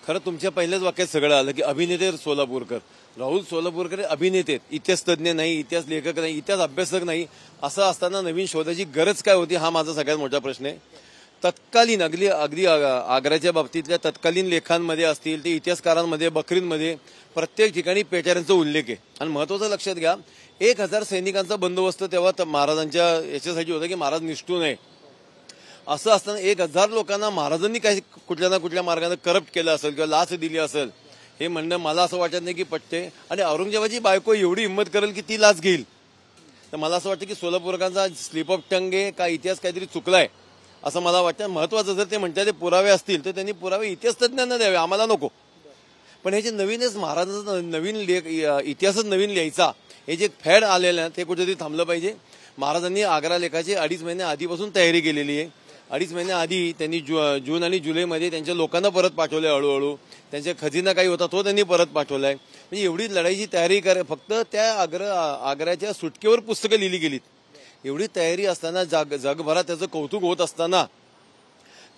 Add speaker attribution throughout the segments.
Speaker 1: खरं तुमच्या पहिल्याच वाक्यात सगळं आलं की अभिनेते सोलापूरकर. राहुल सोलापूरकर हे अभिनेते, इतिहास तज्ज्ञ नाही, इतिहास लेखक नाही, इतिहास अभ्यासक नाही. असं असताना नवीन शोधाची गरज काय होती हा माझा सगळ्यात मोठा प्रश्न आहे. तत्कालीन अगदी आग्र्याच्या बाबतीतल्या तत्कालीन लेखांमध्ये असतील ते इतिहासकारांमध्ये बकरींमध्ये प्रत्येक ठिकाणी पेटाऱ्यांचा उल्लेख आहे. आणि महत्वाचं लक्षात घ्या, 1000 सैनिकांचा बंदोबस्त तेव्हा महाराजांच्या याच्यासाठी होता की महाराज निष्ठू नये. असं असताना 1000 लोकांना महाराजांनी काही कुठल्या ना कुठल्या मार्गाने करप्ट केलं असेल किंवा लाच दिली असेल हे म्हणणं मला असं वाटत नाही की पटते. आणि औरंगजेबाची बायको एवढी हिंमत करेल की ती लाच घेईल. तर मला असं वाटतं की सोलापूरकरांचा स्लिप ऑफ टंग आहे का इतिहास काहीतरी चुकलाय असं मला वाटतं. महत्वाचं जर ते म्हणतात ते पुरावे असतील तर त्यांनी पुरावे इतिहास तज्ज्ञांना द्यावे, आम्हाला नको. पण हे जे नवीनच महाराजांचा नवीन इतिहासच नवीन लिहायचा हे जे फॅड आलेलं आहे ते कुठेतरी थांबलं पाहिजे. महाराजांनी आग्रा लेखाची 2.5 महिने आधीपासून तयारी केलेली आहे. 2.5 महिन्याआधी त्यांनी जून आणि जुलैमध्ये त्यांच्या लोकांना परत पाठवलंय. हळूहळू त्यांचा खजिना काही होता तो त्यांनी परत पाठवलाय. म्हणजे एवढी लढाईची तयारी फक्त त्या आग्र्याच्या सुटकेवर पुस्तकं लिहिली गेलीत. एवढी तयारी असताना जगभरात त्याचं कौतुक होत असताना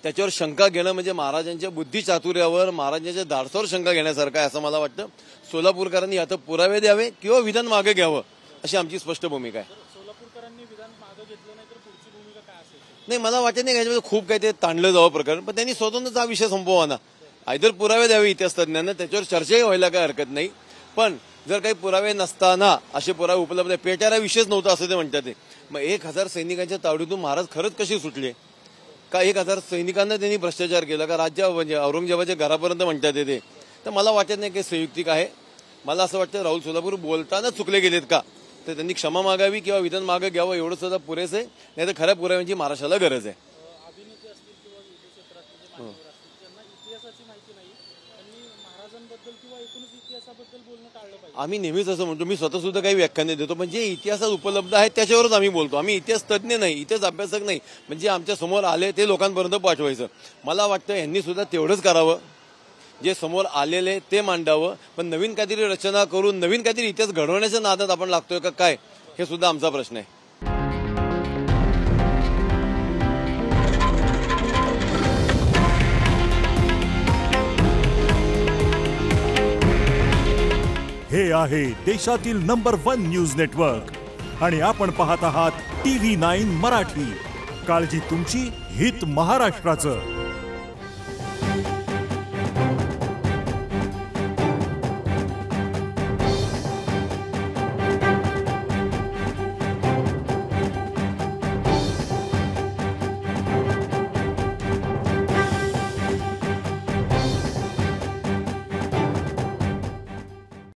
Speaker 1: त्याच्यावर शंका घेणं म्हणजे महाराजांच्या बुद्धिचातुर्यावर महाराजांच्या धाडसावर शंका घेण्यासारखं आहे असं मला वाटतं. सोलापूरकरांनी आता पुरावे द्यावे किंवा विधान मागे घ्यावं अशी आमची स्पष्ट भूमिका आहे.
Speaker 2: सोलापूरकरांनी विधान मागे घेतलं नाही तर पुढची भूमिका काय असेल?
Speaker 1: नाही, मला वाटत नाही याच्यामध्ये खूप काही ते ताणलं जावं प्रकरण. पण त्यांनी स्वतंत्रच हा विषय संपवा ना. आयदर पुरावे द्यावे इतिहास तज्ज्ञांना, त्याच्यावर चर्चाही व्हायला काही हरकत नाही. पण जर काही पुरावे नसताना असे पुरावे उपलब्ध आहे, पेटारा विषयच नव्हता असं ते म्हणतात. मग 1000 सैनिकांच्या तावडीतून महाराज खरंच कसे सुटले? का 1000 सैनिकांना त्यांनी भ्रष्टाचार केला का? राज्य म्हणजे औरंगजेबाच्या घरापर्यंत म्हणतात ते. तर मला वाटत नाही की संयुक्तिक आहे. मला असं वाटतं राहुल सोलापूर बोलताना चुकले गेलेत का तर त्यांनी क्षमा मागावी किंवा विधान मागे घ्यावं एवढं सुद्धा पुरेसं आहे. नाही तर खऱ्या पुराव्यांची महाराष्ट्राला गरज आहे.
Speaker 2: अभिनेते असतील किंवा विविध क्षेत्रातले जे मान्यवर असतील ज्यांना इतिहासाची माहिती नाही त्यांनी महाराजांबद्दल किंवा एकूणच इतिहासाबद्दल बोलणं टाळलं पाहिजे.
Speaker 1: आम्ही नेहमीच असं म्हणतो, मी स्वतः सुद्धा काही व्याख्याने देतो, पण जे इतिहासात उपलब्ध आहे त्याच्यावरच आम्ही बोलतो. आम्ही इतिहास तज्ज्ञ नाही, इतिहास अभ्यासक नाही. म्हणजे आमच्या समोर आले ते लोकांपर्यंत पाठवायचं. मला वाटतं यांनी सुद्धा तेवढंच करावं, जे समोर आलेले ते मांडावं. पण नवीन काहीतरी रचना करून नवीन काहीतरी इतिहास घडवण्याच्या नादात आपण लागतोय का काय हे सुद्धा आमचा प्रश्न आहे.
Speaker 3: हे आहे देशातील नंबर 1 न्यूज नेटवर्क आणि आपण पाहत आहात TV9 मराठी. काळजी तुमची, हित महाराष्ट्राचं.